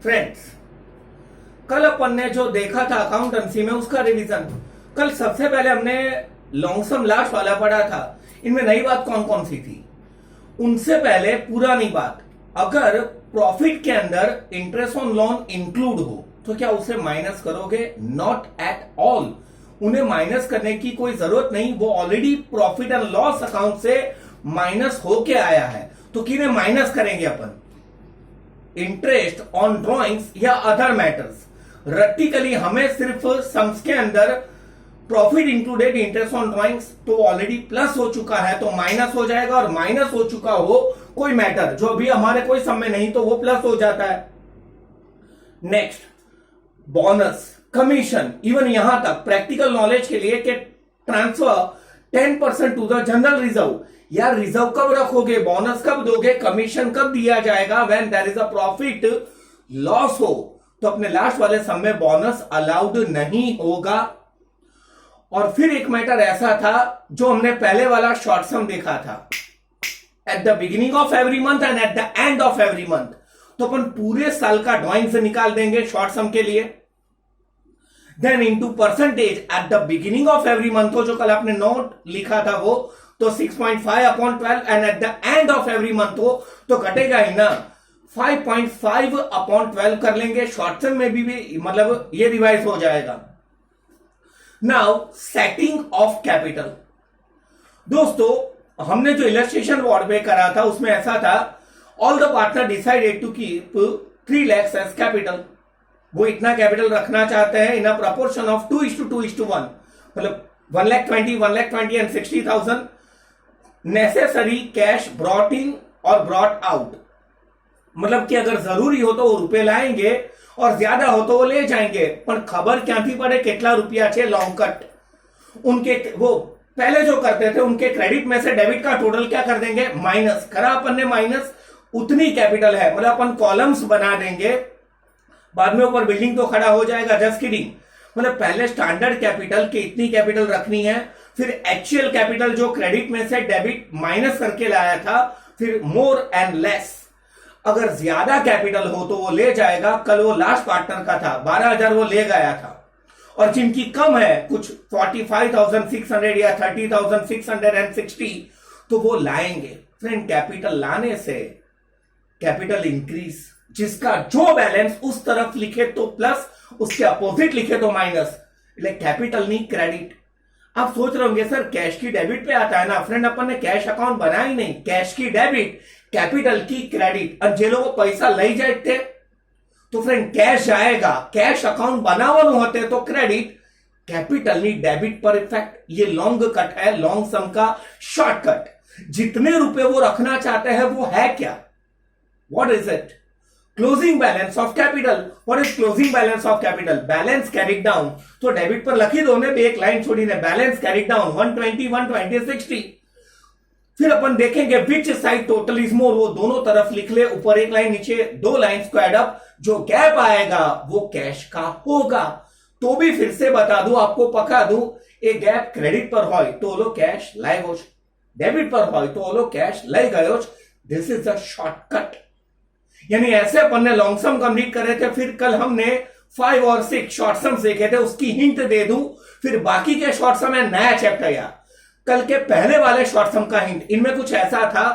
Friends, कल अपन ने जो देखा था अकाउंटेंसी में उसका रिवीजन। कल सबसे पहले हमने लॉन्ग सम लास्ट वाला पढ़ा था। इनमें नई बात कौन कौन सी थी? उनसे पहले पुरानी बात, अगर प्रॉफिट के अंदर इंटरेस्ट ऑन लोन इंक्लूड हो तो क्या उसे माइनस करोगे? Not at all. उन्हें माइनस करने की कोई जरूरत नहीं, वो already profit and loss account से माइनस होके आया है। तो किन्हें माइनस करेंगे अपन? इंटरेस्ट ऑन ड्रॉइंग्स या अदर मैटर्स। प्रैक्टिकली हमें सिर्फ सम्स के अंदर profit included interest on drawings तो ऑलरेडी प्लस हो चुका है तो माइनस हो जाएगा, और माइनस हो चुका हो कोई मैटर जो अभी हमारे कोई सम में नहीं तो वो प्लस हो जाता है। नेक्स्ट, बोनस, कमीशन, इवन यहां तक प्रैक्टिकल नॉलेज के लिए कि transfer 10% to the general reserve. यार रिजर्व कब रखोगे? बोनस कब दोगे? कमीशन कब दिया जाएगा? When there is a profit loss हो। तो अपने लास्ट वाले सम में बोनस अलाउड नहीं होगा। और फिर एक मैटर ऐसा था जो हमने पहले वाला शॉर्ट सम देखा था, eight the beginning of every month and at the end of every month. तो अपन पूरे साल का ड्राइंग से निकाल देंगे शॉर्ट सम के लिए। Then into percentage at the beginning of every month हो, जो कल आपने नोट लिखा था वो, तो 6.5/12 and at the end of every month हो तो घटेगा ही ना, 5.5/12 कर लेंगे। शॉर्ट सम में भी मतलब ये रिवाइज हो जाएगा। Now setting of capital. दोस्तों, हमने जो इलस्ट्रेशन बोर्ड पे करा था उसमें ऐसा था, all the partner decided to keep 3 lakhs as capital. वो इतना कैपिटल रखना चाहते हैं इन अ प्रपोर्शन ऑफ 2:2:1, मतलब 1,20,000, 1,20,000 and 60,000 necessary cash brought in और ब्रॉट आउट। मतलब कि अगर जरूरी हो तो वो रुपए लाएंगे और ज्यादा हो तो वो ले जाएंगे। पर खबर क्या थी पड़े कितना रुपया छे लॉन्ग कट। उनके वो पहले जो करते थे उनके क्रेडिट में से डेबिट का टोटल क्या कर देंगे? माइनस करा अपन ने, माइनस उतनी कैपिटल है, मतलब अपन कॉलम्स बना देंगे, बाद में ऊपर बिल्डिंग तो खड़ा हो जाएगा। Just kidding. मतलब पहले स्टैंडर्ड कैपिटल की इतनी कैपिटल रखनी है, फिर एक्चुअल कैपिटल जो क्रेडिट में से डेबिट माइनस करके लाया था, फिर मोर एंड लेस। अगर ज्यादा कैपिटल हो तो वो ले जाएगा। कल वो लास्ट पार्टनर का था, 12,000 वो ले गया था। और जिनकी कम है, कुछ 45,600 या 30,660, तो वो लाएंगे। फ्रेंड, कैपिटल लाने से कैपिटल इंक्रीज, जिसका जो बैलेंस उस तरफ लिखे तो प्लस, उसके अपोजिट लिखे तो माइनस। कैपिटल नहीं क्रेडिट। आप सोच रहे होंगे सर कैश की डेबिट पे आता है ना। फ्रेंड, अपन ने कैश अकाउंट बनाया ही नहीं, कैश की डेबिट, कैपिटल की क्रेडिट। और जे लोग पैसा ले जाते तो फ्रेंड कैश जाएगा, कैश अकाउंट बनावन होते तो क्रेडिट, कैपिटल नहीं डेबिट पर इफेक्ट। ये लॉन्ग कट है, लॉन्ग सम का शॉर्टकट। जितने रुपए वो रखना चाहते हैं वो है क्या? What is it? Closing balance of capital. What is closing balance of capital? Balance carried down. तो डेबिट पर लखी दो ने, एक लाइन छोड़ी ने, बैलेंस कैरिड डाउन 120, 120, 60। फिर अपन देखेंगे विच साइड टोटल इज मोर, वो दोनों तरफ लिख ले, ऊपर एक लाइन नीचे 2 लाइन स्क्वायर्ड अप। जो गैप आएगा वो कैश का होगा। तो भी फिर से बता दूं, आपको पका दूं, एक गैप क्रेडिट पर हो तो लो कैश लाए गो, डेबिट पर हो तो लो कैश ले गए। This is a shortcut. यानी ऐसे अपन ने लॉन्ग सम कंप्लीट कर रहे थे, फिर कल हमने 5 और 6 शॉर्ट सम देखे थे, उसकी हिंट दे दूं, फिर बाकी के शॉर्ट सम है नया चैप्टर। या कल के पहले वाले शॉर्ट सम का हिंट, इनमें कुछ ऐसा था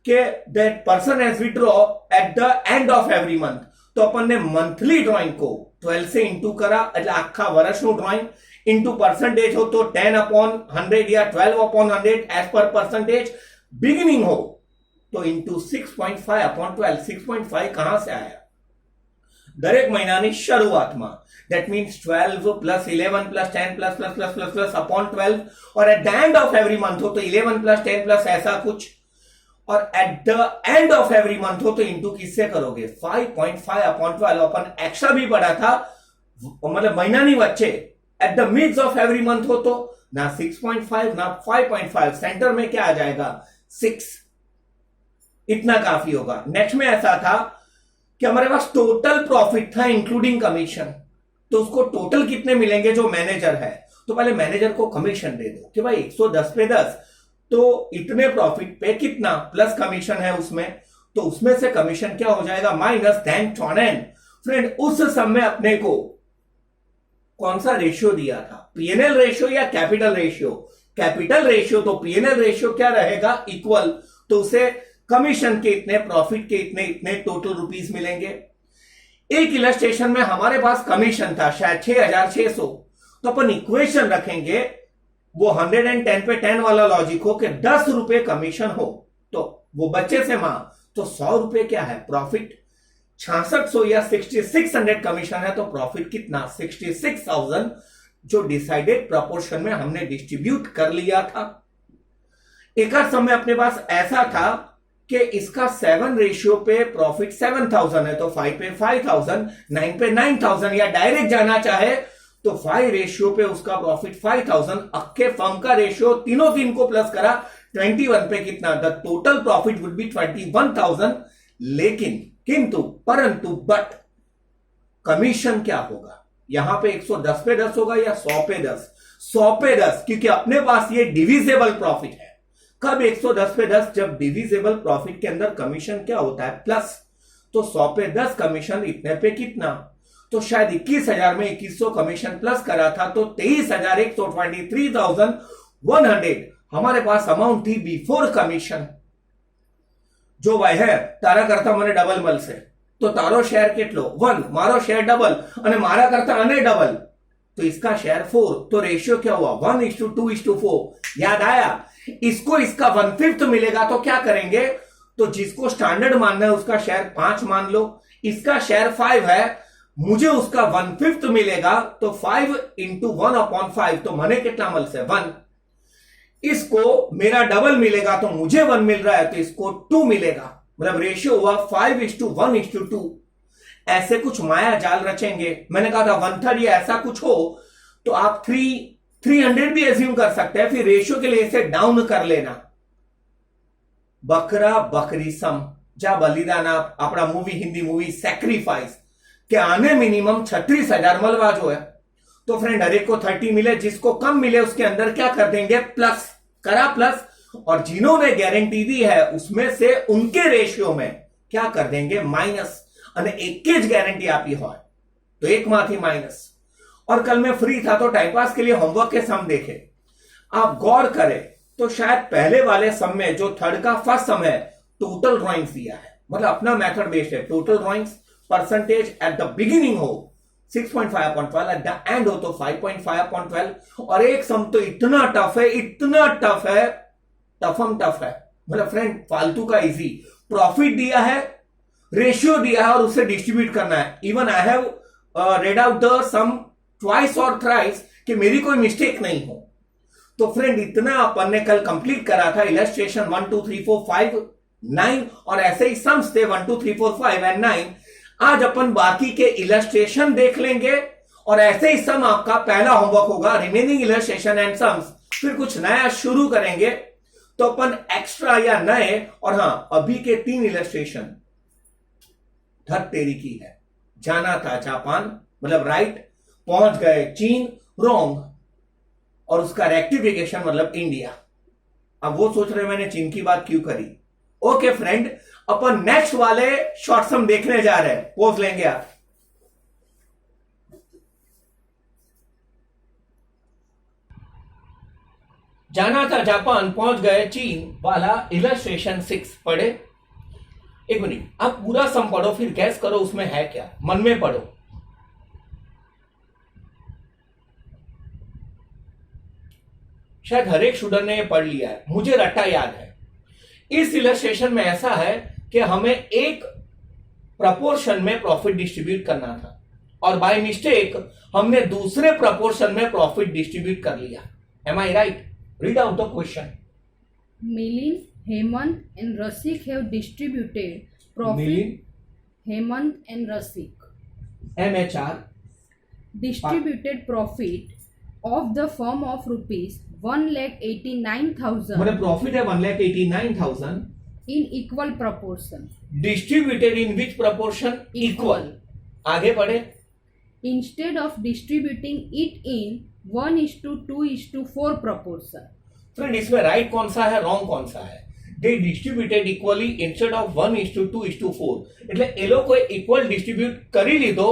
कि that person has withdraw at the end of every month. तो अपन ने मंथली ड्रॉइंग को 12 से इंटू करा, એટલે આખા વર્ષનું ड्रॉइंग इंटू परसेंटेज हो तो 10/100 या 12/100 एज पर परसेंटेज। बिगिनिंग हो तो इंटू 6.5/12। 6.5 कहां से आया? દરેક મહિનાની શરૂઆતમાં, that means 12 plus 11 plus 10 plus plus plus plus plus upon 12, और at the end of every month हो तो 11 plus 10 plus ऐसा कुछ, और at the end of every month हो तो इंटू किससे करोगे? 5.5/12। अपन एक्स्ट्रा भी पढ़ा था, मतलब महीना नहीं बच्चे, at the mids of every month हो तो ना 6.5 ना 5.5, सेंटर में क्या आ जाएगा? 6। इतना काफी होगा। नेक्स्ट में ऐसा था कि हमारे पास टोटल प्रॉफिट था इंक्लूडिंग कमीशन, तो उसको टोटल कितने मिलेंगे जो मैनेजर है, तो पहले मैनेजर को कमीशन दे दो कि भाई 110 पे 10, तो इतने प्रॉफिट पे कितना प्लस कमीशन है उसमें, तो उसमें से कमीशन क्या हो जाएगा? माइनस देन टॉनेन फ्रेंड उस समय अपने को कौन सा रेशियो दिया था, पीएनएल रेशियो या कैपिटल रेशियो? कैपिटल रेशियो, तो पीएनएल रेशियो क्या रहेगा, इक्वल, तो उसे कमीशन के इतने, प्रॉफिट के इतने इतने टोटल रुपीस मिलेंगे। एक इलस्ट्रेशन में हमारे पास कमीशन था शायद 6600, तो अपन इक्वेशन रखेंगे वो 110 पे 10 वाला लॉजिक हो कि 10 रुपए कमीशन हो, तो वो बच्चे से मां, तो 100 रुपए क्या है प्रॉफिट, 6600 या 6600 कमीशन है, तो प्रॉफिट कितना, 66,000, जो डिसाइडेड प्रपोर्शन में हमने डिस्ट्रीब्यूट कर लिया था। एक समय अपने पास ऐसा था कि इसका 7 रेशियो पे प्रॉफिट 7000 है, तो 5 पे 5000, 9 पे 9000, या डायरेक्ट जाना चाहे तो 5 रेशियो पे उसका प्रॉफिट 5000, अक्के फर्म का रेशियो तीनों तीन को प्लस करा 21 पे कितना, the total profit would be 21,000। लेकिन किंतु परंतु बट कमीशन क्या होगा, यहां पे 110 पे 10 होगा या 100 पे 10? 100 पे 10, क्योंकि अपने पास ये डिविजिबल प्रॉफिट है। कब 110 पे 10? जब डिविजिबल प्रॉफिट के अंदर कमीशन क्या होता है, प्लस, तो 100 पे 10 कमीशन इतने पे कितना, तो शायद 21,000 में 2100 कमीशन प्लस करा था, तो 23,123,100 हमारे पास अमाउंट थी बिफोर कमीशन, जो वह है तारा करता मैंने डबल मल से, तो तारो शेयर કેટલો 1, मारो शेयर डबल અને मारा करता अने डबल, तो इसका शेयर 4, तो रेशियो क्या हुआ 1:2:4। याद आया? इसको इसका 1/5 मिलेगा तो क्या करेंगे, तो जिसको स्टैंडर्ड मानना है उसका शेयर 5 मान लो, इसका शेयर 5 है, मुझे उसका 1/5 मिलेगा, तो 5 × 1/5, तो मने कितना मल से 1। इसको मेरा डबल मिलेगा तो मुझे 1 मिल रहा है, तो इसको 2 मिलेगा, मतलब रेशियो हुआ 5:1:2। ऐसे कुछ माया जाल रचेंगे, मैंने कहा था 1/3 या ऐसा कुछ हो, तो आप 300 भी एज्यूम कर सकते हैं, फिर रेशियो के लिए इसे डाउन कर लेना। बकरा बकरी सम जा बलिदान अपना मूवी, हिंदी मूवी सेक्रीफाइस के आने मिनिमम 36,000 मलवा जो है, तो फ्रेंड हर एक को 30 मिले, जिसको कम मिले उसके अंदर क्या कर देंगे, प्लस करा प्लस, और जिन्होंने गारंटी दी है उसमें से उनके रेशियो में क्या कर देंगे, माइनस, અને एक જ गारंटी आपी हो तो एक माथी माइनस। और कल मैं फ्री था तो टाइम पास के लिए होमवर्क के सम देखे, आप गौर करें तो शायद पहले वाले सम में जो थर्ड का फर्स्ट सम है टोटल ड्राइंग्स दिया है, मतलब अपना मेथड बेस्ड है, total drawings percentage at the beginning हो 6.5/12, एट द एंड हो तो 5.5/12, और एक सम तो इतना टफ है, इतना टफ है, टफम टफ है, मतलब फ्रेंड फालतू का इजी, प्रॉफिट दिया है, रेशियो दिया है और उसे डिस्ट्रीब्यूट करना है। Even I have read out the sum twice और थ्राइस कि मेरी कोई मिस्टेक नहीं हो। तो फ्रेंड इतना अपन ने कल कंप्लीट करा था, इलस्ट्रेशन 1 2 3 4 5 9, और ऐसे ही सम्स थे 1 2 3 4 5 एंड 9। आज अपन बाकी के इलस्ट्रेशन देख लेंगे, और ऐसे ही सम आपका पहला होमवर्क होगा, रिमेनिंग इलस्ट्रेशन एंड सम्स। फिर कुछ नया शुरू करेंगे, तो अपन एक्स्ट्रा या नए, और हां अभी के 3 इलस्ट्रेशन धत तेरी की है, जाना था जापान, मतलब राइट, पहुंच गए चीन, रॉन्ग, और उसका रेक्टिफिकेशन मतलब इंडिया। अब वो सोच रहे मैंने चीन की बात क्यों करी। ओके फ्रेंड, अपन नेक्स्ट वाले शॉर्ट सम देखने जा रहे हैं, पोज लेंगे आप। जाना था जापान, पहुंच गए चीन वाला इलस्ट्रेशन 6 पढ़े। एक मिनट, आप पूरा सम पढ़ो फिर गैस करो उसमें है क्या, मन में पढ़ो। शायद हर एक स्टूडेंट ने पढ़ लिया है, मुझे रट्टा याद है। इस इलस्ट्रेशन में ऐसा है कि हमें एक प्रपोर्शन में प्रॉफिट डिस्ट्रीब्यूट करना था, और बाय मिस्टेक हमने दूसरे प्रपोर्शन में प्रॉफिट डिस्ट्रीब्यूट कर लिया। Am I right? Read out the question. Milind, Hemant and Rasik have distributed profit. Milind, Hemant and Rasik MHR distributed profit of the firm of rupees 1,89,000 मतलब profit है 1,89,000 in equal proportion. Distributed in which proportion, equal. आगे पढ़े। Instead of distributing it in 1:2:4 proportion. Friend इसमें right कौन सा है, wrong कौन सा है? they distributed equally instead of 1:2:4. એટલે એ લોકોએ ઇક્વલ ડિસ્ટ્રીબ્યુટ કરી લીધો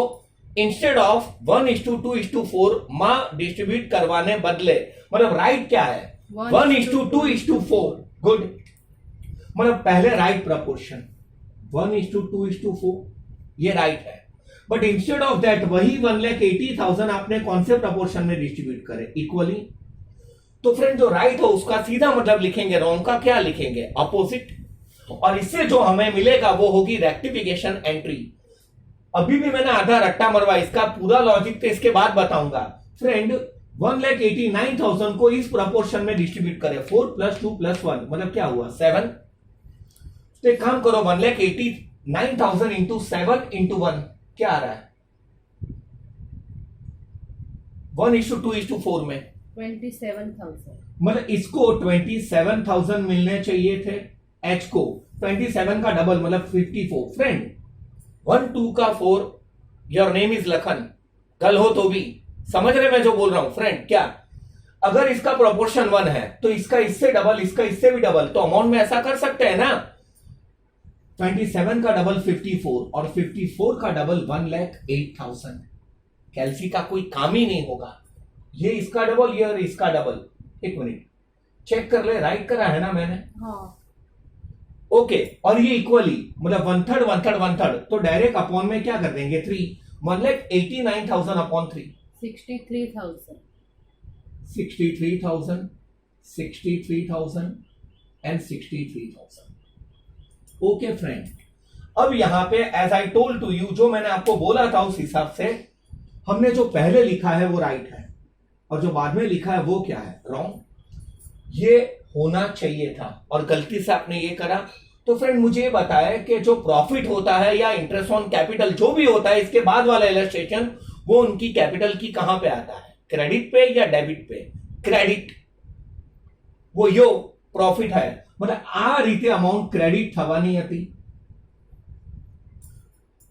instead of 1:2:4 માં ડિસ્ટ્રીબ્યુટ કરવાને બદલે. मतलब राइट क्या है? 1:2:4. गुड. मतलब पहले राइट प्रपोर्शन 1:2:4 ये राइट है, बट इंस्टेड ऑफ दैट वही 1,80,000 आपने कौन से प्रपोर्शन में डिस्ट्रीब्यूट करे? इक्वली. तो फ्रेंड जो राइट हो उसका सीधा मतलब लिखेंगे, रॉन्ग का क्या लिखेंगे? अपोजिट. और इससे जो हमें मिलेगा वो होगी रेक्टिफिकेशन एंट्री. अभी भी मैंने आधा रट्टा मरवा, इसका पूरा लॉजिक तो इसके बाद बताऊंगा. फ्रेंड 1,89,000 को इस प्रपोर्शन में डिस्ट्रीब्यूट करें. 4 + 2 + 1 मतलब क्या हुआ? 7. तो एक काम करो, 1,89,000 इंटू 7 इंटू 1 क्या आ रहा है? 1:2:4 में 27,000. मतलब इसको 27,000 मिलने चाहिए थे, एच को 27 का डबल मतलब 54. फ्रेंड 1 2 का 4, योर नेम इज लखन, कल हो तो भी समझ रहे मैं जो बोल रहा हूं. फ्रेंड क्या, अगर इसका प्रोपोर्शन 1 है तो इसका इससे डबल, इसका इससे भी डबल, तो अमाउंट में ऐसा कर सकते हैं ना. 27 का डबल 54 और 54 का डबल 1,08,000. कैलसी का कोई काम ही नहीं होगा. ये इसका डबल, ये और इसका डबल. एक मिनट चेक कर ले, राइट करा है ना मैंने? हाँ. ओके. और ये इक्वली मतलब 1/3 1/3 1/3, तो डायरेक्ट अपॉन में क्या कर देंगे? 3. 1,89,000 अपॉन 3 63,000. 63,000 63,000 एंड 63,000. ओके फ्रेंड, अब यहां पे as I told to you, जो मैंने आपको बोला था उस हिसाब से हमने जो पहले लिखा है वो राइट है और जो बाद में लिखा है वो क्या है? रॉन्ग. ये होना चाहिए था और गलती से आपने ये करा. तो फ्रेंड मुझे ये बताया कि जो प्रॉफिट होता है या इंटरेस्ट ऑन कैपिटल जो भी होता है, इसके बाद वाला इलस्ट्रेशन वो उनकी कैपिटल की कहां पे आता है? क्रेडिट पे या डेबिट पे? क्रेडिट. वो यो प्रॉफिट है, मतलब आ रीते अमाउंट क्रेडिट थवानी હતી.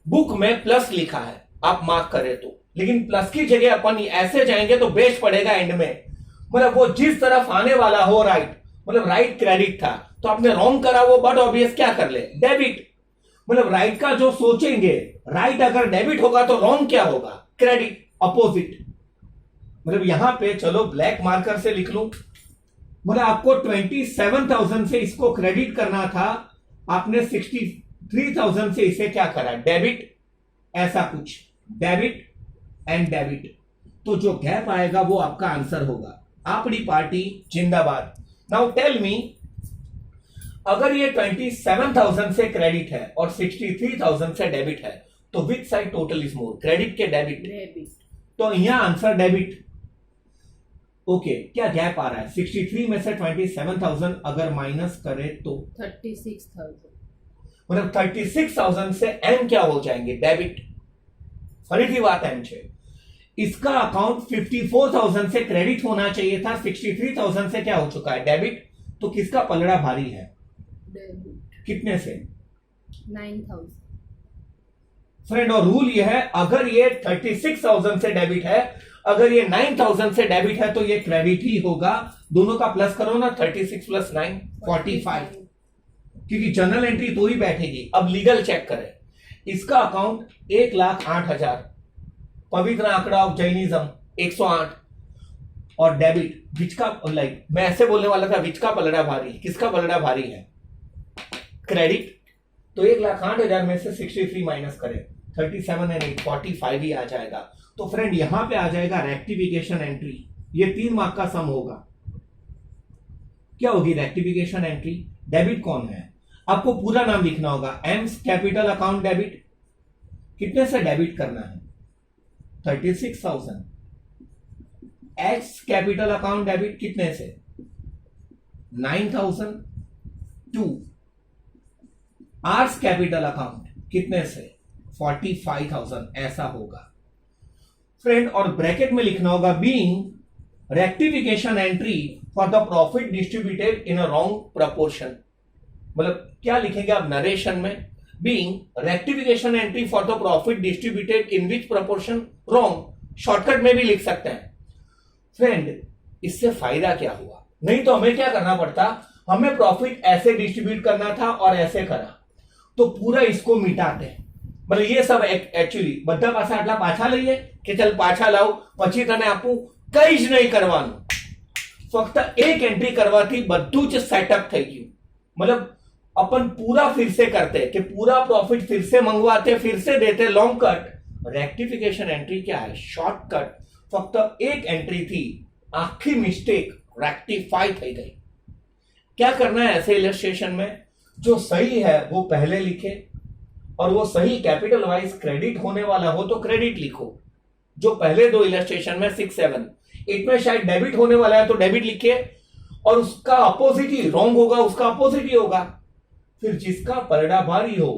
बुक में प्लस लिखा है, आप मार्क करें तो, लेकिन प्लस की जगह अपन ऐसे जाएंगे तो बेस्ट पड़ेगा एंड में. मतलब वो जिस तरफ आने वाला हो राइट, मतलब राइट क्रेडिट था तो आपने रॉन्ग करा, वो बट ऑब्वियस क्या कर ले? डेबिट. मतलब राइट का जो सोचेंगे, राइट अगर डेबिट होगा तो रॉन्ग क्या होगा? क्रेडिट. अपोजिट. मतलब यहां पे चलो ब्लैक मार्कर से लिख लूं. मतलब आपको 27,000 से इसको क्रेडिट करना था, आपने 63,000 से इसे क्या करा? डेबिट. ऐसा कुछ डेबिट एंड डेबिट. तो जो गैप आएगा वो आपका आंसर होगा. आपकी पार्टी जिंदाबाद. नाउ टेल मी, अगर ये 27,000 से क्रेडिट है और 63,000 से डेबिट है तो विच side total is more? Credit के डेबिट? Debit. तो यहां आंसर डेबिट. ओके. क्या गैप आ रहा है? 63 में से 27,000 अगर माइनस करे तो 36,000. मतलब 36,000 से एम क्या हो जाएंगे? डेबिट. फरीથી વાત એમ છે, इसका अकाउंट 54,000 से क्रेडिट होना चाहिए था, 63,000 से क्या हो चुका है? डेबिट. तो किसका पलड़ा भारी है? Debit. कितने से? 9,000. फ्रेंड और रूल ये है, अगर ये 36,000 से डेबिट है, अगर ये 9,000 से डेबिट है तो ये क्रेडिट ही होगा. दोनों का प्लस करो ना, 36 + 9 45, क्योंकि जनरल एंट्री तो ही बैठेगी. अब लीगल चेक करें. इसका अकाउंट 1,08,000, पवित्र आंकड़ा ऑफ जैनिज्म 108, और डेबिट विच का, लाइक मैं ऐसे बोलने वाला था, विच का पलड़ा भारी? किसका पलड़ा भारी है? क्रेडिट. तो 1,08,000 में से 63 माइनस करें, 37 एंड 8 45 ही आ जाएगा. तो फ्रेंड यहां पे आ जाएगा रेक्टिफिकेशन एंट्री. ये 3 मार्क का सम होगा. क्या होगी रेक्टिफिकेशन एंट्री? डेबिट कौन है? आपको पूरा नाम लिखना होगा. AIIMS capital account debit. कितने से डेबिट करना है? 36,000. एक्स कैपिटल अकाउंट डेबिट कितने से? 9,000. 2 आर्स कैपिटल अकाउंट कितने से? 45,000. ऐसा होगा फ्रेंड. और ब्रैकेट में लिखना होगा being rectification entry for the profit distributed in a wrong proportion. मतलब क्या लिखेंगे आप नरेशन में? Being rectification entry for the profit distributed in which proportion? Wrong. Shortcut में भी लिख सकते हैं. फ्रेंड इससे फायदा क्या हुआ? नहीं तो हमें क्या करना पड़ता, हमें प्रॉफिट ऐसे डिस्ट्रीब्यूट करना था और ऐसे करा, तो पूरा इसको मिटाते हैं। मतलब ये सब एक्चुअली બધા પાસે આટલા પાછા લઈએ કે ચલ પાછા લાવ, પછી તને આપું, કઈ જ નહીં કરવાનું, ફક્ત એક એન્ટ્રી કરવાથી બધું જ સેટઅપ થઈ ગયું। मतलब अपन पूरा फिर से करते कि पूरा प्रॉफिट फिर से मंगवाते, फिर से देते लॉन्ग कट। रेक्टिफिकेशन एंट्री क्या है? शॉर्टकट। फक्त एक एंट्री थी, आखी मिस्टेक रेक्टिफाई થઈ गई। क्या करना है ऐसे इलस्ट्रेशन में? जो सही है वो पहले लिखे, और वो सही कैपिटल वाइज क्रेडिट होने वाला हो तो क्रेडिट लिखो। जो पहले दो इलस्ट्रेशन में 6, 7, 8 में शायद डेबिट होने वाला है तो डेबिट लिखिए, और उसका अपोजिट ही रॉन्ग होगा, उसका अपोजिट ही होगा। फिर जिसका परड़ा भारी हो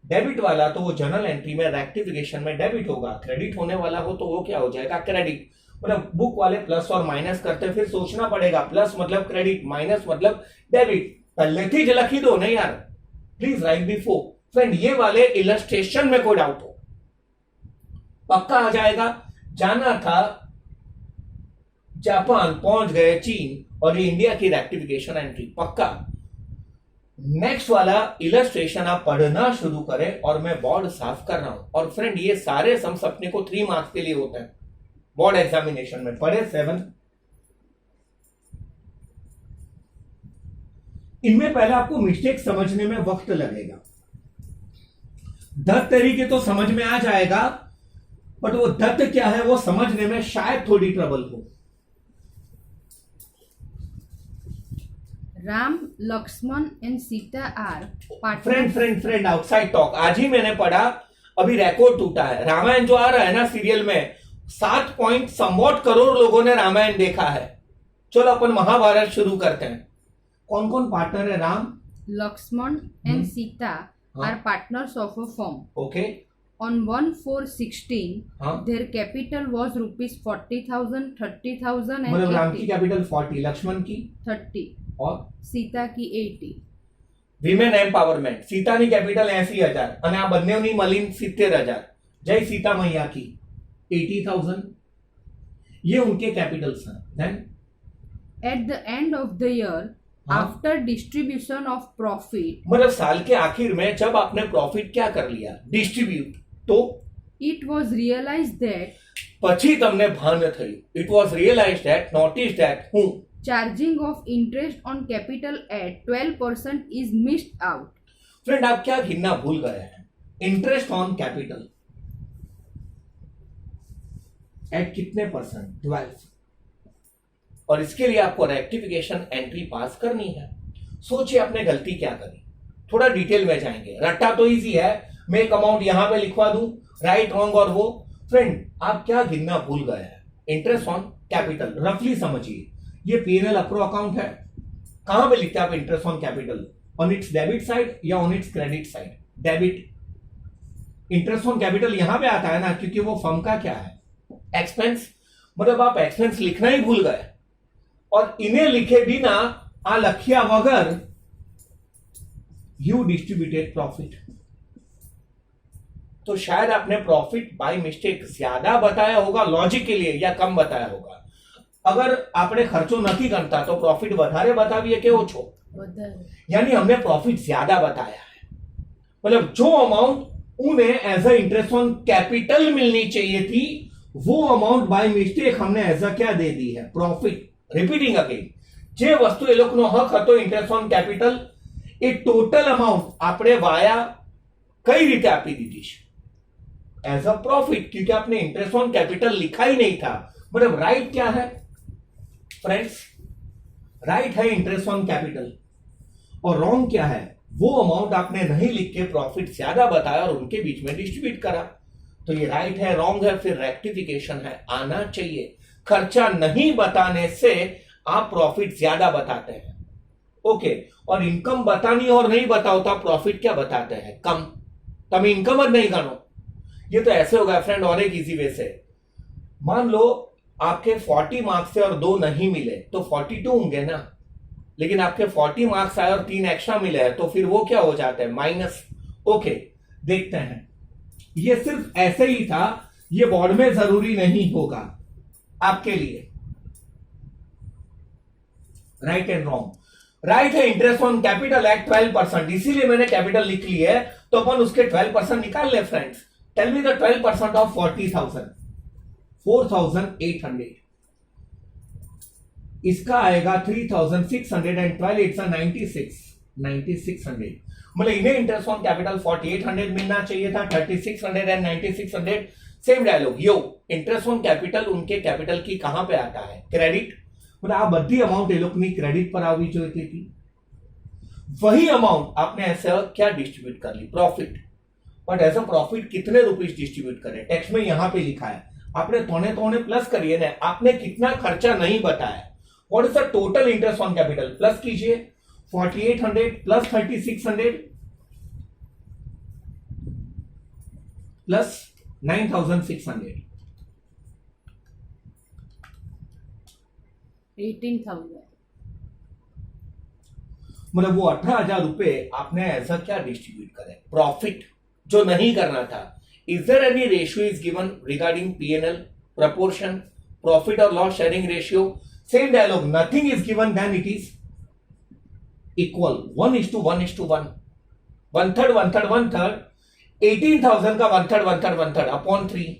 डेबिट वाला, तो वो जनरल एंट्री में रेक्टिफिकेशन में डेबिट होगा। क्रेडिट होने वाला हो तो वो क्या हो जाएगा? क्रेडिट। मतलब बुक वाले प्लस और माइनस करते, फिर सोचना पड़ेगा प्लस मतलब क्रेडिट, माइनस मतलब डेबिट। पहले थी लखी दो नहीं यार, प्लीज राइट बिफोर। फ्रेंड ये वाले इलस्ट्रेशन में कोई डाउट हो पक्का आ जाएगा। जाना था जापान, पहुंच गए चीन, और ये इंडिया की रेक्टिफिकेशन एंट्री पक्का। नेक्स्ट वाला इलस्ट्रेशन आप पढ़ना शुरू करें, और मैं बोर्ड साफ कर रहा हूं। और फ्रेंड ये सारे सम्स अपने को 3 मार्क्स के लिए होते हैं बोर्ड एग्जामिनेशन में। पढ़े 7, इनमें पहले आपको मिस्टेक समझने में वक्त लगेगा। 10 तरीके तो समझ में आ जाएगा, बट वो दत्त क्या है वो समझने में शायद थोड़ी ट्रबल हो। Ram, Lakshman and Sita are friend outside talk. आज ही मैंने पढ़ा, अभी रिकॉर्ड टूटा है। रामायण जो आ रहा है ना सीरियल में, 7 पॉइंट समवॉट करोड़ लोगों ने रामायण देखा है। चलो अपन महाभारत शुरू करते हैं। कौन कौन पार्टनर है? Ram, Lakshman and Sita are partners of a firm. Okay. On 1/4/16, their capital was ₹40,000, 30,000 and मतलब राम 80. की कैपिटल 40, लक्ष्मण की 30 और सीता की 80. વિમેન એમ્પાવરમેન્ટ, સીતાની કેપિટલ 80,000 અને આ બંનેની મળીને 70,000। જય સીતા મૈયા की 80,000, ये उनके कैपिटल्स हैं। Then At the end of the year, after distribution of profit, मतलब साल के आखिर में जब आपने प्रॉफिट क्या कर लिया? डिस्ट्रीब्यूट, तो it was realized that પછી તમને ભાન થયું, it was realised that, notice that, हूं charging of interest on capital at 12% is missed out. Friend आप क्या गिनना भूल गए हैं? इंटरेस्ट ऑन कैपिटल एट कितने परसेंट? 12। और इसके लिए आपको रेक्टिफिकेशन एंट्री पास करनी है। सोचिए आपने गलती क्या करी, थोड़ा डिटेल में जाएंगे। रट्टा तो इजी है, मैं एक अमाउंट यहां पे लिखवा दूं, राइट रॉन्ग और वो। फ्रेंड आप क्या गिनना भूल गए हैं? Interest on capital. रफली समझिए, ये पीएनएल अप्रो अकाउंट है। कहां पे लिखते हैं आप interest on capital? On its debit side या on its credit side? Debit. Interest on capital यहां पे आता है ना, क्योंकि वो फर्म का क्या है? एक्सपेंस। मतलब आप एक्सपेंस लिखना ही भूल गए, और इन्हें लिखे बिना आ लखिया वगर यू डिस्ट्रीब्यूटेड प्रॉफिट। तो शायद आपने प्रॉफिट बाय मिस्टेक ज्यादा बताया होगा लॉजिक के लिए, या कम बताया होगा। अगर आपने खर्चो नहीं करता तो प्रॉफिट વધારે बताविए के ओछो? यानी हमने प्रॉफिट ज्यादा बताया है। मतलब जो अमाउंट उन्हें as a interest on capital मिलनी चाहिए थी, वो अमाउंट बाय मिस्टेक हमने एज अ क्या दे दी है? प्रॉफिट। रिपीटिंग अगेन, जे वस्तु ए लोकनो हक હતો interest on capital, A total amount આપણે વાયા કઈ રીતે આપી દીધી છે? एज अ प्रॉफिट, क्योंकि आपने इंटरेस्ट ऑन कैपिटल लिखा ही नहीं था। मतलब राइट क्या है फ्रेंड्स? राइट है इंटरेस्ट ऑन कैपिटल, और रॉन्ग क्या है? वो अमाउंट आपने नहीं लिख के प्रॉफिट ज्यादा बताया और उनके बीच में डिस्ट्रीब्यूट करा। तो ये राइट है, रॉन्ग है, फिर रेक्टिफिकेशन है, आना चाहिए। खर्चा नहीं बताने से आप प्रॉफिट ज्यादा बताते हैं, ओके। और इनकम बतानी और नहीं बताओ तो आप प्रॉफिट क्या बताते हैं? कम। तब इनकम नहीं गणो। ये तो ऐसे होगा फ्रेंड। और एक इजी वे से, मान लो आपके 40 मार्क्स से और 2 नहीं मिले तो 42 होंगे ना, लेकिन आपके 40 मार्क्स आए और 3 एक्स्ट्रा मिले हैं, तो फिर वो क्या हो जाते हैं? माइनस। ओके, देखते हैं। ये सिर्फ ऐसे ही था, ये बोर्ड में जरूरी नहीं होगा आपके लिए। Right and wrong. राइट है इंटरेस्ट ऑन कैपिटल एट 12%, इसीलिए मैंने कैपिटल लिख ली है, तो अपन उसके 12% निकाल ले friends. Tell me the 12% of 40,000, 4,800, इसका आएगा 3,612, इट्स 9600। मतलब इन्हें इंटरेस्ट ऑन कैपिटल 4800 मिलना चाहिए था, 3600 एंड 9600 सेम डायलॉग। यो इंटरेस्ट ऑन कैपिटल उनके कैपिटल की कहां पे आता है? क्रेडिट। मतलब આ બધી અમાઉન્ટ એ લોકોની ક્રેડિટ પર આવવી જોઈતી હતી। वही अमाउंट आपने ऐसा क्या डिस्ट्रीब्यूट कर ली? Profit. But as a profit कितने रुपीस डिस्ट्रीब्यूट करें? टैक्स में यहां पे लिखा है, आपने तोने तोने प्लस करिए ना, आपने कितना खर्चा नहीं बताया। What is the total interest on capital? Plus कीजिए 4800 प्लस 3600 प्लस 9600, 18,000। मतलब वो 18,000 रुपए आपने ऐसा क्या डिस्ट्रीब्यूट करे? प्रॉफिट जो नहीं करना था। Is there any ratio is given regarding PNL proportion, profit और loss sharing ratio? Same dialogue, nothing is given, then it is equal 1:1:1, 1/3 1/3 1/3, 18,000 का 1/3 1/3 1/3 अपॉन 3,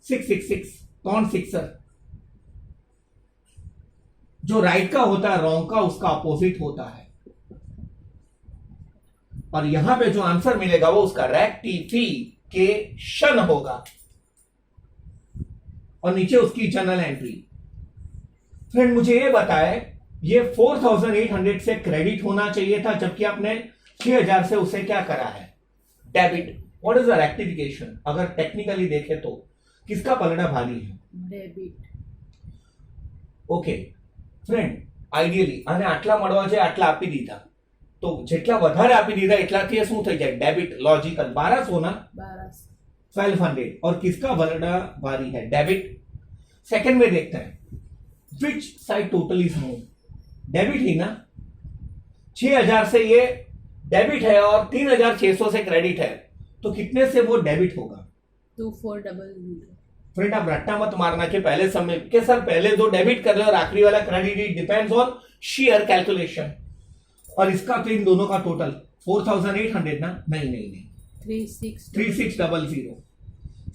666 कौन 6 सर? जो राइट का होता है रॉन्ग का उसका अपोजिट होता है, और यहां पे जो आंसर मिलेगा वो उसका रेक्टिफिकेशन होगा, और नीचे उसकी जर्नल एंट्री। फ्रेंड मुझे ये बताए, ये 4,800 से क्रेडिट होना चाहिए था, जबकि आपने 6,000 से उसे क्या करा है? Debit. What is the rectification? अगर टेक्निकली देखे तो किसका पलड़ा भारी है? डेबिट। ओके फ्रेंड, આઈડિયલી આને આટલા મળવા છે, આટલા આપી દીધા, તો જેટલા વધારે આપી દીધા એટલાથી શું થઈ જાય? डेबिट। लॉजिकल 1200 ना, 1200, और किसका पलड़ा भारी है? डेबिट। सेकंड में देखते हैं which side total is more? Debit ही ना। 6,000 से ये डेबिट है और 3,600 से क्रेडिट है, तो कितने से वो डेबिट होगा? 2400। फ्रेंड आप रट्टा मत मारना के पहले समय के सर पहले दो डेबिट कर रहे और आखिरी वाला credit, it depends on share calculation. और इसका तो इन दोनों का टोटल 4,800 ना? नहीं नहीं नहीं, 3600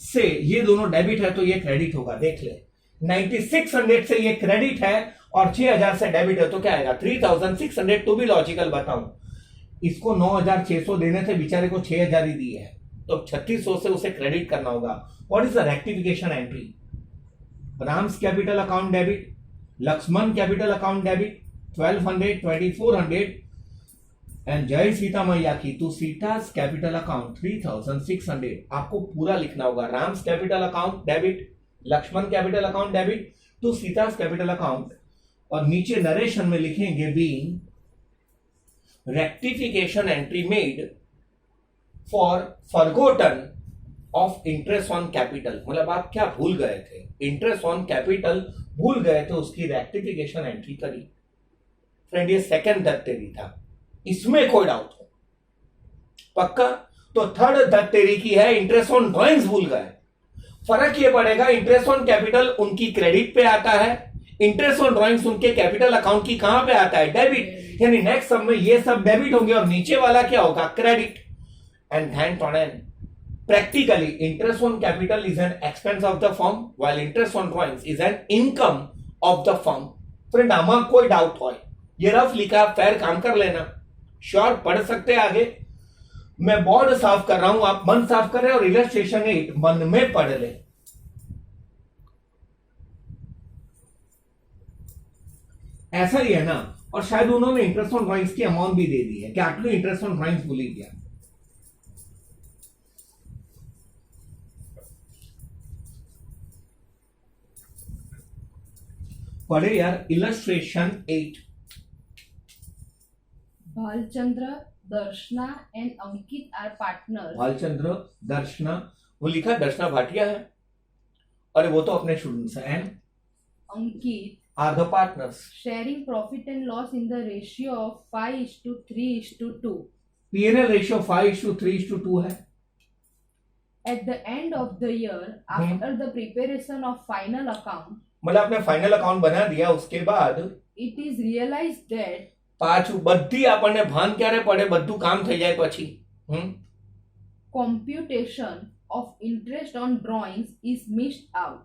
से ये दोनों डेबिट है तो ये क्रेडिट होगा। देख ले, 9600 से ये क्रेडिट है और 6,000 से डेबिट है, तो क्या आएगा? 3,600। टू बी लॉजिकल बताऊं, इसको 9,600 देने थे, बेचारे को 6,000 ही दिए है, तो 3,600 से उसे क्रेडिट करना होगा। What is the rectification entry? Ram's capital account debit, Lakshman capital account debit 1200 2400, and जय सीता मैया की टू सीतास कैपिटल अकाउंट 3,600। आपको पूरा लिखना होगा, Ram's capital account debit, Lakshman capital account debit to Sita's capital account, और नीचे नरेशन में लिखेंगे being rectification entry made for forgotten of interest on capital. मतलब आप क्या भूल गए थे? इंटरेस्ट ऑन कैपिटल भूल गए थे, उसकी रेक्टिफिकेशन एंट्री करी। फ्रेंड ये सेकंड दत्तेरी था, इसमें कोई डाउट हो? पक्का? तो थर्ड दत्तेरी की है इंटरेस्ट ऑन ड्रॉइंग्स भूल गए। फर्क ये पड़ेगा, इंटरेस्ट ऑन कैपिटल उनकी क्रेडिट पे आता है, इंटरेस्ट ऑन ड्रॉइंग्स उनके कैपिटल अकाउंट की कहां पे आता है? डेबिट। यानी नेक्स्ट सब में ये सब डेबिट होंगे और नीचे वाला क्या होगा? क्रेडिट। एंड ध्यान टोड़ेन, practically interest on capital is an expense of the firm while interest on drawings is an income of the firm। Friend आमा कोई डाउट हो? ये रफ लिखा, फेयर काम कर लेना, श्योर पढ़ सकते आगे। मैं बोर्ड साफ कर रहा हूं, आप मन साफ कर रहे हैं, और इलस्ट्रेशन 8 मन में पढ़ ले। ऐसा ही है ना। और शायद उन्होंने इंटरेस्ट ऑन ड्रॉइंग्स की अमाउंट भी दे दी है कि आटलू इंटरेस्ट ऑन ड्रॉइंग्स भूली गया। पढ़े यार, illustration 8। Bhalchandra, Darshana and Ankit are partner. Bhalchandra, Darshana, वो लिखा दर्शना भाटिया है, अरे वो तो अपने स्टूडेंट्स हैं। And Ankit are the partners sharing profit and loss in the ratio of 5:3:2 PNL ratio 5:3:2 है। at the end of the year after the preparation of final account। मतलब आपने फाइनल अकाउंट बना दिया, उसके बाद it is realized that પાછું બધી આપણને ભાન ક્યારે પડે, બધું કામ થઈ જાય પછી. computation of interest on drawings is missed out.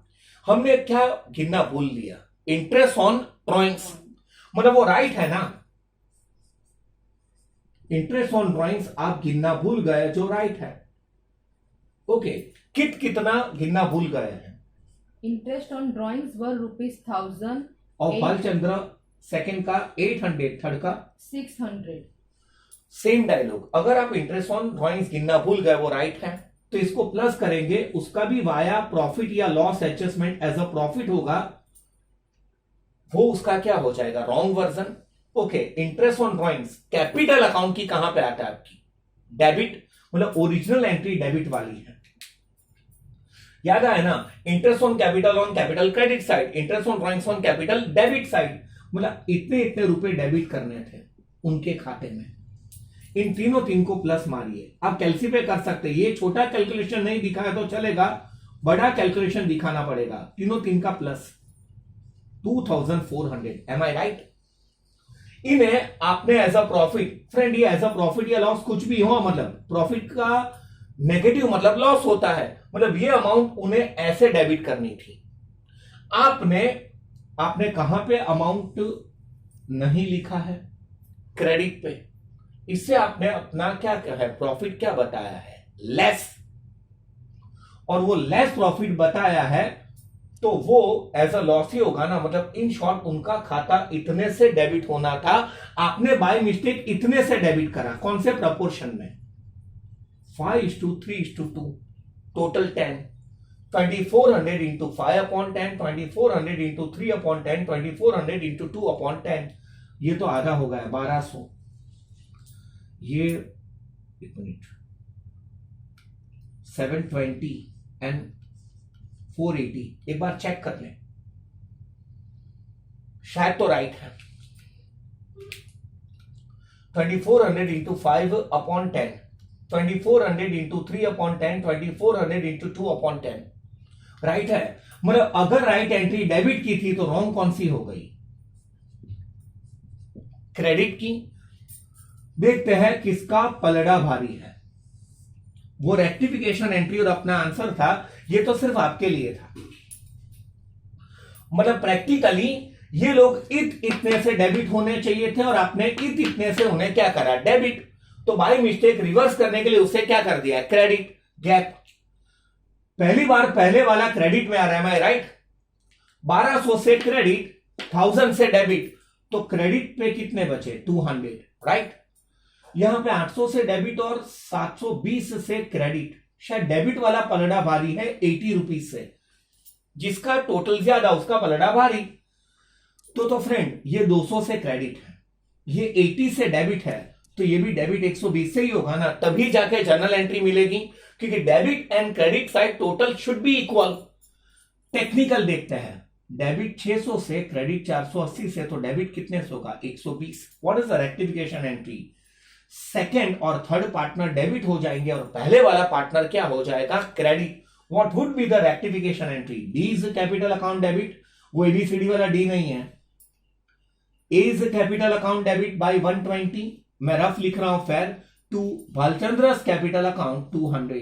हमने क्या गिनना भूल लिया, इंटरेस्ट ऑन ड्रॉइंग्स, मतलब वो राइट है ना, इंटरेस्ट ऑन ड्रॉइंग्स आप गिनना भूल गए जो राइट है. ओके, कितना गिनना भूल गए हैं. Interest on drawings were ₹1,000, और बालचंद्र सेकंड का 800, थर्ड का 600. Same dialogue. अगर आप इंटरेस्ट ऑन ड्रॉइंग्स गिनना भूल गए वो राइट है तो इसको प्लस करेंगे, उसका भी वाया प्रॉफिट या loss adjustment as a profit होगा, वो उसका क्या हो जाएगा, wrong version. Okay, interest on drawings capital account की कहां पे आता है आपकी, डेबिट, मतलब ओरिजिनल एंट्री डेबिट वाली है. याद आया ना, interest on capital credit side, interest on drawings on capital debit side, मतलब इतने इतने रुपए डेबिट करने थे उनके खाते में. इन तीन को प्लस मारिए. आप कैलसी कर सकते हैं, ये छोटा कैलकुलेशन नहीं दिखाया तो चलेगा, बड़ा कैलकुलेशन दिखाना पड़ेगा. तीन का प्लस 2400. M I right? इन्हें आपने एज अ प्रॉफिट, फ्रेंड ये एज अ प्रॉफिट या लॉस कुछ भी हो, मतलब प्रॉफिट का नेगेटिव मतलब लॉस होता है, मतलब ये अमाउंट उन्हें ऐसे डेबिट करनी थी. आपने कहां पे अमाउंट नहीं लिखा है, क्रेडिट पे. इससे आपने अपना क्या है, प्रॉफिट क्या बताया है, लेस. और वो लेस प्रॉफिट बताया है तो वो एज अ लॉस ही होगा ना, मतलब इन शॉर्ट उनका खाता इतने से डेबिट होना था, आपने बाय मिस्टेक इतने से डेबिट करा. कौन से प्रपोर्शन में, 5:3:2, टोटल 10. 2400 इंटू 5/10, 2400 इंटू 3/10, 2400 इंटू 2/10, ये तो आधा हो गया 1200. ये एक मिनट, 720 एंड 480, एक बार चेक कर लें, शायद तो राइट है. 2400 इंटू 5/10, 2400 इंटू 3/10, 2400 इंटू 2/10, राइट है. मतलब अगर राइट एंट्री डेबिट की थी तो रॉन्ग कौन सी हो गई, क्रेडिट की. देखते हैं किसका पलड़ा भारी है. वो रेक्टिफिकेशन एंट्री और अपना आंसर था, ये तो सिर्फ आपके लिए था. मतलब प्रैक्टिकली ये लोग इतने से डेबिट होने चाहिए थे और आपने इतने से उन्हें क्या करा, डेबिट. तो बाय मिस्टेक रिवर्स करने के लिए उसे क्या कर दिया, क्रेडिट. गैप, पहली बार पहले वाला क्रेडिट में आ रहा है, राइट. 1200 से क्रेडिट, 1000 से डेबिट, तो क्रेडिट पे कितने बचे, 200, राइट. यहां पे 800 से डेबिट और 720 से क्रेडिट, शायद डेबिट वाला पलड़ा भारी है 80 रुपीज से, जिसका टोटल ज्यादा उसका पलड़ा भारी. तो फ्रेंड ये 200 से क्रेडिट है, ये 80 से डेबिट है, तो ये भी डेबिट 120 से ही होगा ना, तभी जाके जर्नल एंट्री मिलेगी, क्योंकि debit and credit side total should be equal. Technical देखते हैं, डेबिट 600 से क्रेडिट 480 से, तो डेबिट कितने से होगा, 120. What is the rectification entry, second और थर्ड पार्टनर डेबिट हो जाएंगे और पहले वाला पार्टनर क्या हो जाएगा, credit. What would be the rectification entry, D is capital account debit, वो एबीसीडी वाला डी नहीं है. A is capital account debit by 120, मैं रफ लिख रहा हूं fair, to Bhalchandra's capital account 200,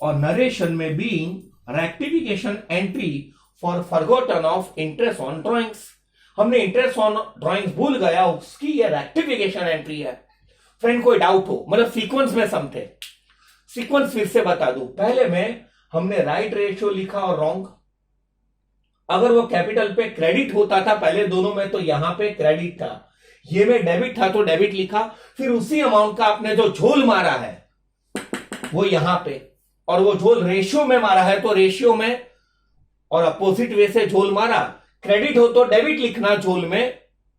और नरेशन में being rectification entry for forgotten of interest on drawings. हमने इंटरेस्ट ऑन ड्रॉइंग्स भूल गया, उसकी ये रेक्टिफिकेशन एंट्री है. फ्रेंड कोई डाउट हो, मतलब सीक्वेंस में समझे, सीक्वेंस फिर से बता दूं. पहले में हमने राइट रेशियो लिखा और रॉन्ग. अगर वो कैपिटल पे क्रेडिट होता था पहले दोनों में, तो यहां पे क्रेडिट था, ये में डेबिट था तो डेबिट लिखा. फिर उसी अमाउंट का आपने जो झोल मारा है वो यहां पे, और वो झोल रेशियो में मारा है तो रेशियो में, और अपोजिट वे से झोल मारा, क्रेडिट हो तो डेबिट लिखना झोल में,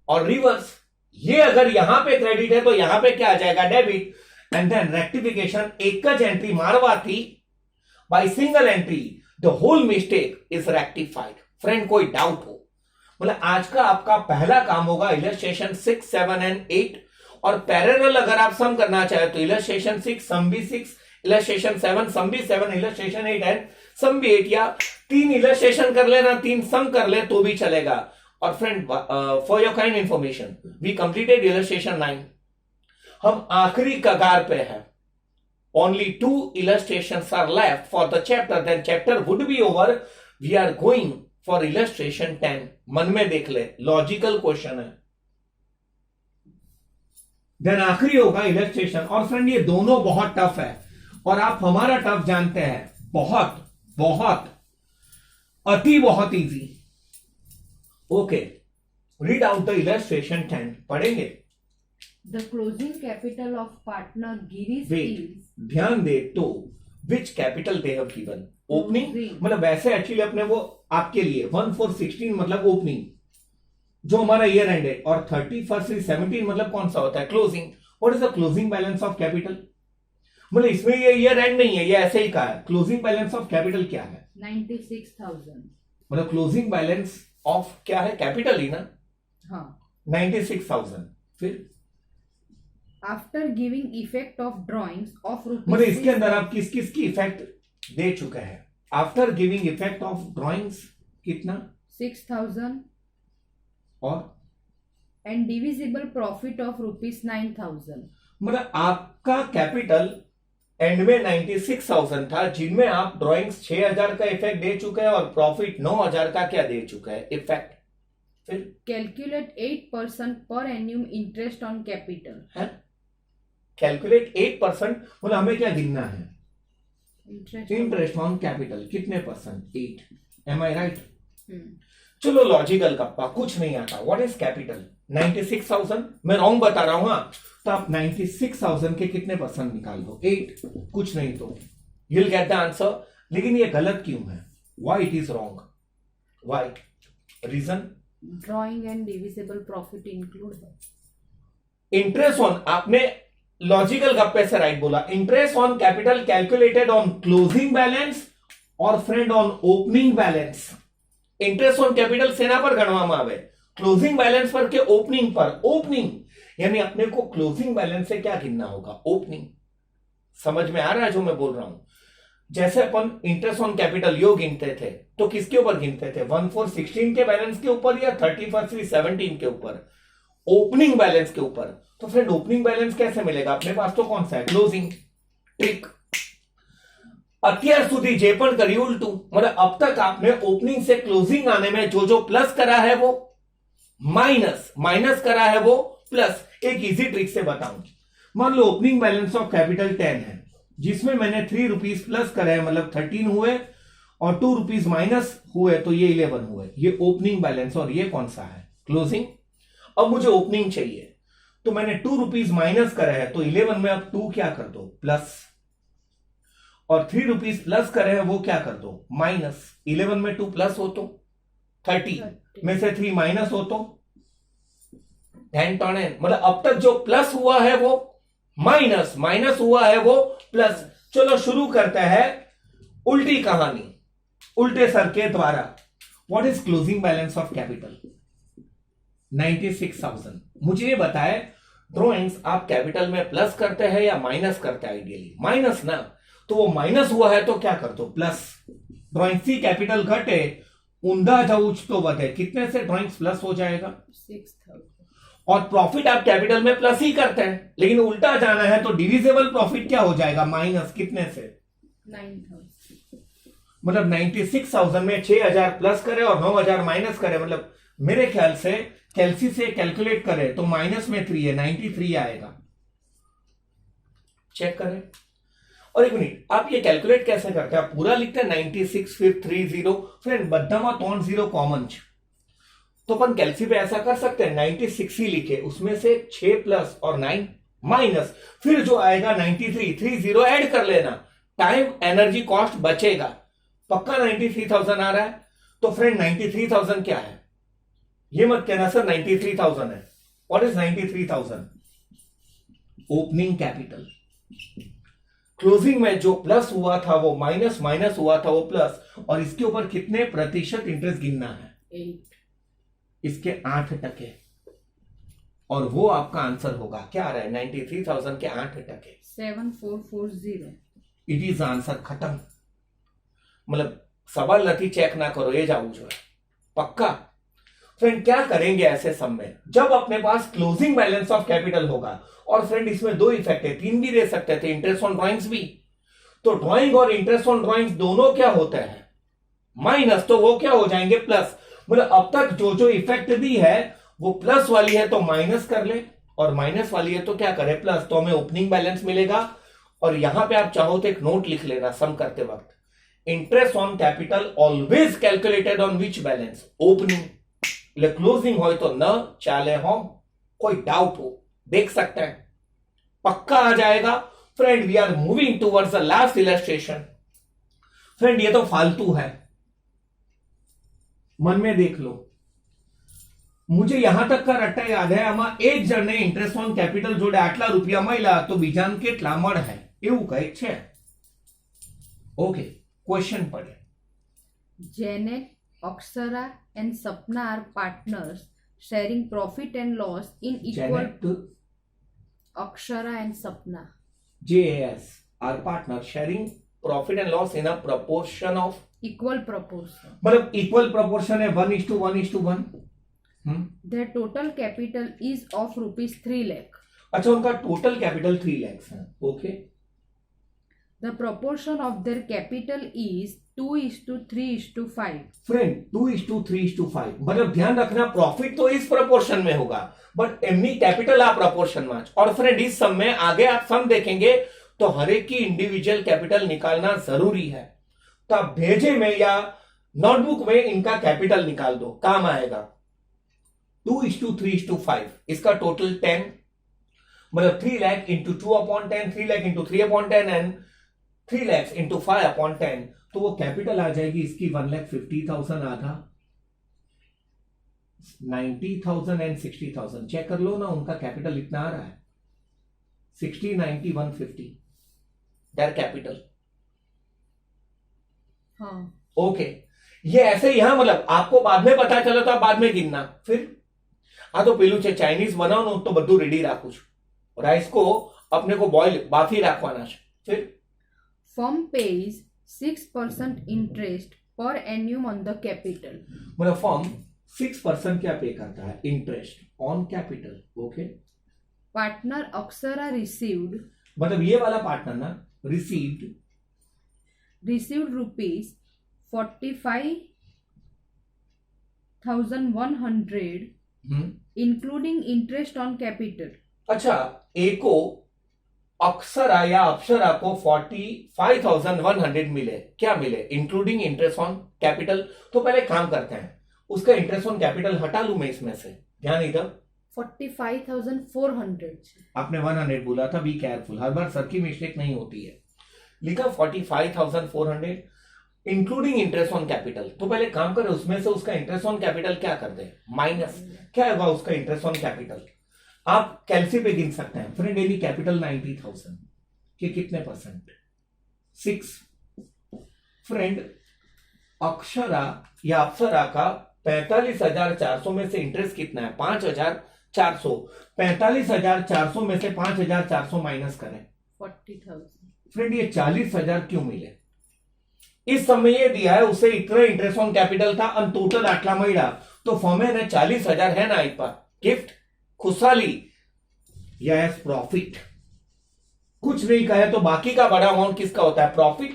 और रिवर्स. ये अगर यहां पे क्रेडिट है तो यहां पे क्या आ जाएगा, डेबिट. एंड देन रेक्टिफिकेशन, एक ज एंट्री मारवा थी by single entry, the whole mistake is rectified. Friend कोई डाउट हो, मतलब आज का आपका पहला काम होगा इलस्ट्रेशन 6, 7 एंड 8, और पैरेलल अगर आप सम करना चाहे तो इलस्ट्रेशन 6 सम भी 6, इलस्ट्रेशन 7 सम भी 7, इलस्ट्रेशन 8 एंड सम भी 8, या 3 इलस्ट्रेशन कर लेना, 3 सम कर ले तो भी चलेगा. और friend for your kind information we completed illustration 9. हम आखिरी कगार पे है. Only 2 illustrations are left for the chapter, then chapter would be over. We are going for illustration 10. मन में देख ले, लॉजिकल क्वेश्चन है. देन आखिरी होगा इलस्ट्रेशन. और फ्रेंड ये दोनों बहुत टफ है और आप हमारा टफ जानते हैं. बहुत बहुत अति बहुत easy. Okay, read out the illustration 10. पढ़ेंगे. The closing capital of partner Girish wait, is ध्यान दे. तो which capital they have given. Opening मतलब वैसे एक्चुअली अपने वो आपके लिए 1/4/16 मतलब ओपनिंग जो हमारा ईयर एंड है, और 31/3/17 मतलब कौन सा होता है, closing. What is the closing balance of capital. मतलब इसमें ये ईयर एंड नहीं है, ये ऐसे ही कहा है. क्लोजिंग बैलेंस ऑफ कैपिटल क्या है, 96,000. मतलब क्लोजिंग बैलेंस ऑफ क्या है, कैपिटल ही ना. हाँ. 96,000. फिर After giving effect of drawings of rupees. मतलब इसके अंदर आप किस किस की इफेक्ट दे चुके हैं. After giving effect of drawings कितना, 6,000 और and divisible profit of rupees 9,000. मतलब आपका कैपिटल एंड में 96,000 था, जिनमें आप ड्राइंग्स 6,000 का इफेक्ट दे चुके हैं और प्रॉफिट 9,000 का क्या दे चुका है, इफेक्ट. फिर Calculate 8% per annum interest on capital. है कैलकुलेट 8%. मतलब हमें क्या गिनना है, Interest. इंटरेस्ट ऑन कैपिटल कितने percent, 8. M I right. Hmm. चलो लॉजिकल गप्पा, कुछ नहीं आता. What is capital, 96,000. मैं रॉन्ग बता रहा हूं. हाँ, तो आप 96,000 के कितने परसेंट निकाल दो, 8. कुछ नहीं तो you will get the answer. लेकिन ये गलत क्यों है, why it is wrong, why, reason. Drawing and divisible profit include. Interest on, आपने लॉजिकल गप्पे से राइट बोला. Interest on capital calculated on closing balance और friend on opening balance. Interest on capital सेना पर गणवा आवे, क्लोजिंग बैलेंस पर के ओपनिंग पर. ओपनिंग यानी अपने को क्लोजिंग बैलेंस से क्या गिनना होगा, ओपनिंग. समझ में आ रहा है जो मैं बोल रहा हूं. जैसे अपन इंटरेस्ट ऑन कैपिटल यो गिनते थे तो किसके ऊपर गिनते थे, 1/4/16 के बैलेंस के ऊपर या 31/3/17 के ऊपर, ओपनिंग बैलेंस के ऊपर. तो फ्रेंड ओपनिंग बैलेंस कैसे मिलेगा, अपने पास तो कौन सा है, क्लोजिंग. ट्रिक. અત્યાર સુધી જે પણ કર્યું ઉલટું, मतलब अब तक आपने ओपनिंग से क्लोजिंग आने में जो जो प्लस करा है वो माइनस, माइनस करा है वो प्लस. एक इजी ट्रिक से बताऊं. मान लो ओपनिंग बैलेंस ऑफ कैपिटल 10 है, जिसमें मैंने 3 रुपीज प्लस करा है, मतलब 13 हुए, और 2 रुपीज माइनस हुए तो ये 11 हुए. ये ओपनिंग बैलेंस. और ये कौन सा है, क्लोजिंग. अब मुझे ओपनिंग चाहिए तो मैंने 2 रुपीज माइनस करा है, तो 11 में अब 2 क्या कर दो, प्लस. और 3 रुपीज प्लस करे हैं, वो क्या कर दो, माइनस. 11 में 2 प्लस हो तो 30 में से 3 माइनस हो तो 10 टर्न. मतलब अब तक जो प्लस हुआ है वो माइनस, माइनस हुआ है वो प्लस. चलो शुरू करते हैं उल्टी कहानी, उल्टे सर के द्वारा. What is closing balance of capital, 96,000. मुझे ये बताए ड्रॉइंग्स आप कैपिटल में प्लस करते हैं या माइनस करते हैं, आइडियली माइनस ना. तो वो माइनस हुआ है तो क्या कर दो, प्लस. ड्रॉइंग सी कैपिटल घटे ऊंधा जाऊच तो बढ़े, कितने से ड्रॉइंग्स प्लस हो जाएगा, 6,000. और प्रॉफिट आप कैपिटल में प्लस ही करते हैं, लेकिन उल्टा जाना है तो डिविजिबल प्रॉफिट क्या हो जाएगा, माइनस. कितने से, 9,000. मतलब 96,000 में 6,000 प्लस करे और 9,000 माइनस करे. मतलब मेरे ख्याल से कैलसी से कैलकुलेट करे तो माइनस में 3 है, 93 आएगा. चेक करें. और एक मिनट, आप ये कैलकुलेट कैसे करते हैं, आप पूरा लिखते हैं 96 फिर 30. फ्रेंड बद्दामा 3 0 कॉमन, तो अपन कैलसी पे ऐसा कर सकते हैं 96 ही लिखे, उसमें से 6 प्लस और 9 माइनस, फिर जो आएगा 93, 30 ऐड कर लेना. टाइम एनर्जी कॉस्ट बचेगा. पक्का 93,000 आ रहा है. तो फ्रेंड 93,000 क्या है, ये मत कहना सर 93,000 है. What is 93,000, opening capital. Closing में जो प्लस हुआ था वो माइनस, माइनस हुआ था वो प्लस, और इसके ऊपर कितने प्रतिशत इंटरेस्ट गिनना है, 8. इसके 8%. और वो आपका आंसर होगा, क्या आ रहा है, 93,000 के 8%, 7,440. It is answer. खत्म. मतलब सवाल नहीं, चेक ना करो, ये जाऊ जो है पक्का. फ्रेंड क्या करेंगे ऐसे सम में, जब अपने पास क्लोजिंग बैलेंस ऑफ कैपिटल होगा, और फ्रेंड इसमें दो इफेक्ट है, तीन भी दे सकते थे, इंटरेस्ट ऑन ड्रॉइंग्स भी, तो ड्रॉइंग और इंटरेस्ट ऑन ड्रॉइंग्स दोनों क्या होते हैं माइनस, तो वो क्या हो जाएंगे प्लस। मतलब अब तक जो जो इफेक्ट दी है वो प्लस वाली है तो माइनस कर ले, और माइनस वाली है तो क्या करे प्लस, तो हमें ओपनिंग बैलेंस मिलेगा। और यहां पे आप चाहो तो एक नोट लिख लेना सम करते वक्त, interest on capital always calculated on which balance, opening, closing हो तो न चाले हो, कोई डाउट हो देख सकते हैं, पक्का आ जाएगा। Friend we are moving towards the last illustration. Friend ये तो फालतू है, मन में देख लो, मुझे यहां तक का रट्टा याद है, आमा एक जने इंटरेस्ट ऑन कैपिटल जोड़े आटला रुपया મળ્યા तो બીજાને કેટલા મળે એવું કઈક છે। ઓકે ક્વેશ્ચન પડે, Janet, Aksara and Sapna are partners sharing profit and loss in equal. Janet, Akshara and Sapna. JAS are partners sharing profit and loss in a proportion of, Equal proportion. मतलब equal proportion है 1:1:1। Their total capital is of rupees 3 lakh. अच्छा उनका total capital 3 lakh है। Okay, The proportion of their capital is 2:3:5. Friend 2:3:5, मतलब ध्यान रखना profit तो इस प्रोपोर्शन में होगा बट एमनी कैपिटल आ प्रोपोर्शन में। और फ्रेंड इस सम में आगे आप सम देखेंगे तो हर एक की इंडिविजुअल कैपिटल निकालना जरूरी है, तो आप भेजे में या नोटबुक में इनका कैपिटल निकाल दो, काम आएगा। 2:3:5, इसका टोटल 10, मतलब 3 lakh into 2/10, 3 lakh into 3/10 and 3 lakh into 5/10, तो वो कैपिटल आ जाएगी इसकी 1,50,000 आधा, 90,000 एंड 60,000। चेक कर लो ना, उनका कैपिटल इतना आ रहा है 60, 90, 150 देयर कैपिटल। हाँ, ओके, ये ऐसे यहां मतलब आपको बाद में पता चला तो आप बाद में गिनना। फिर आ तो पेलू છે ચાઇનીઝ બનાવવાનું તો બધું રેડી રાખું છું, રાઈસ को अपने को बॉइल बाफी રાખવાના છે। फिर firm pays 6% interest per annum on the capital. मतलब फर्म 6% क्या पे करता है, interest on capital. Okay, Partner Aksara received मतलब ये वाला पार्टनर ना received rupees 45,100 including interest on capital. अच्छा, एको अक्षरा या अप्सरा को 45,100 मिले, क्या मिले, इंक्लूडिंग इंटरेस्ट ऑन कैपिटल। तो पहले काम करते हैं, उसका इंटरेस्ट ऑन कैपिटल हटा लू मैं इसमें से, ध्यान इधर 45,400. आपने 100 बोला था, be careful, her bar sir की मिस्टेक नहीं होती है। लिखा 45,400 इंक्लूडिंग इंटरेस्ट ऑन कैपिटल। तो पहले काम करें, उसमें से उसका इंटरेस्ट ऑन कैपिटल क्या कर दे, माइनस। क्या होगा उसका इंटरेस्ट ऑन कैपिटल, आप कैलसी पे गिन सकते हैं। फ्रेंड यदि कैपिटल 90,000 के कितने परसेंट, 6। फ्रेंड अक्षरा या अप्सरा का 45,400 में से इंटरेस्ट कितना है, 5,400। 45,400 में से 5,400 माइनस करें, 40,000. फ्रेंड ये 40,000 क्यों मिले, इस समय ये दिया है उसे इतना इंटरेस्ट ऑन कैपिटल था और टोटल आटला महीना, तो फॉर्मे ने 40,000 है ना एक बार गिफ्ट खुशहाली या एस प्रॉफिट। कुछ नहीं कहे तो बाकी का बड़ा अमाउंट किसका होता है, प्रॉफिट।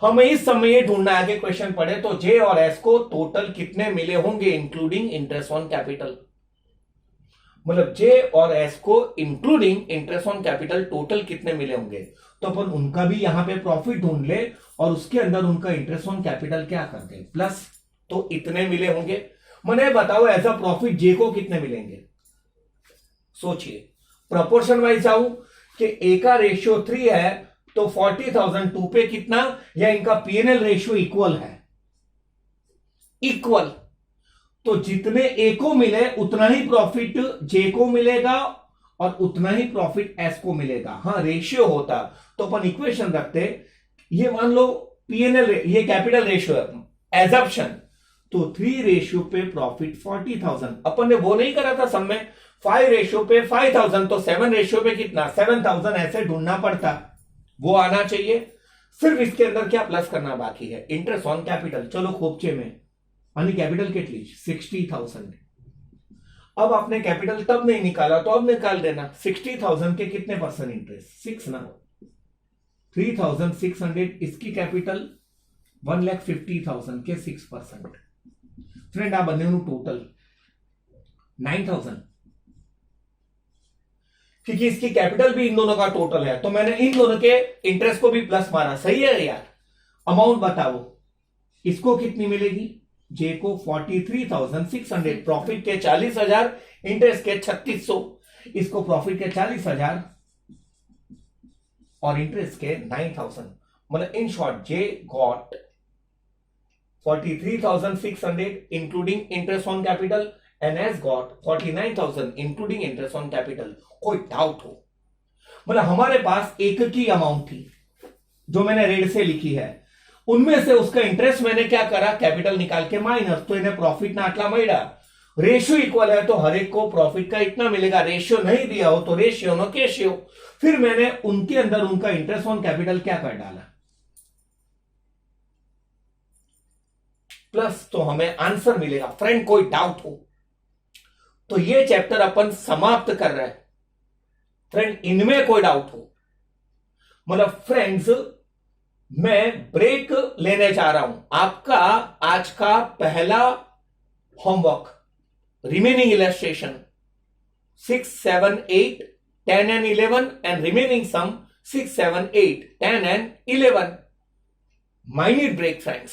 हमें इस समय ये ढूंढना है, आगे क्वेश्चन पढ़े तो जे और एस को टोटल कितने मिले होंगे इंक्लूडिंग इंटरेस्ट ऑन कैपिटल। मतलब जे और एस को including interest on capital total कितने मिले होंगे, तो अपन उनका भी यहां पे प्रॉफिट ढूंढ ले और उसके अंदर उनका इंटरेस्ट ऑन कैपिटल क्या कर दे प्लस, तो इतने मिले होंगे। मैंने बताओ एज अ प्रॉफिट जे को कितने मिलेंगे, सोचिए। प्रोपोर्शन वाइज जाऊं कि ए का रेशियो 3 है तो 40,000 2 पे कितना, या इनका पीएनएल रेशियो इक्वल है, इक्वल, तो जितने ए को मिले उतना ही प्रॉफिट जे को मिलेगा और उतना ही प्रॉफिट एस को मिलेगा। हाँ रेशियो होता तो अपन इक्वेशन रखते, ये मान लो पीएनएल ये कैपिटल रेशियो है एजम्पशन, तो 3 रेशियो पे प्रॉफिट 40,000। अपन ने वो नहीं करा था सब में, 5 रेशियो पे 5,000, तो 7 रेशियो पे कितना 7,000 ऐसे ढूंढना पड़ता, वो आना चाहिए। सिर्फ इसके अंदर क्या प्लस करना बाकी है, इंटरेस्ट ऑन कैपिटल। चलो खोपचे में અને કેપિટલ કેટલી છે 60,000। अब आपने कैपिटल तब नहीं निकाला तो अब निकाल देना। 60,000 के कितने परसेंट इंटरेस्ट 6 ना, 3,600 इसकी कैपिटल 1,50,000 के 6%। फ्रेंड आ બંનેનું टोटल 9,000, क्योंकि इसकी कैपिटल भी इन दोनों का टोटल है तो मैंने इन दोनों के इंटरेस्ट को भी प्लस मारा। सही है यार। अमाउंट बताओ, इसको कितनी मिलेगी, जे को 43,600, प्रॉफिट के 40,000, इंटरेस्ट के 3,600, इसको प्रॉफिट के 40,000 और इंटरेस्ट के 9,000। मतलब in short J got 43,600 including interest on capital and S got 49,000 including interest on capital. कोई डाउट हो? मतलब हमारे पास एक की अमाउंट थी जो मैंने रेड से लिखी है, उनमें से उसका इंटरेस्ट मैंने क्या करा, कैपिटल निकाल के माइनस, तो इन्हें प्रॉफिट ना आटला मळ्या। रेशियो इक्वल है तो हर एक को प्रॉफिट का इतना मिलेगा, रेशियो नहीं दिया हो तो रेशियो नो केशियो। फिर मैंने उनके अंदर उनका इंटरेस्ट ऑन कैपिटल क्या कर डाला, प्लस, तो हमें आंसर मिलेगा। फ्रेंड कोई डाउट हो तो ये चैप्टर अपन समाप्त कर रहे हैं। फ्रेंड इनमें कोई डाउट हो, मतलब फ्रेंड्स मैं ब्रेक लेने जा रहा हूं। आपका आज का पहला homework remaining illustration 6, 7, 8, 10 and 11 and remaining sum 6, 7, 8, 10 and 11। Minute break friends।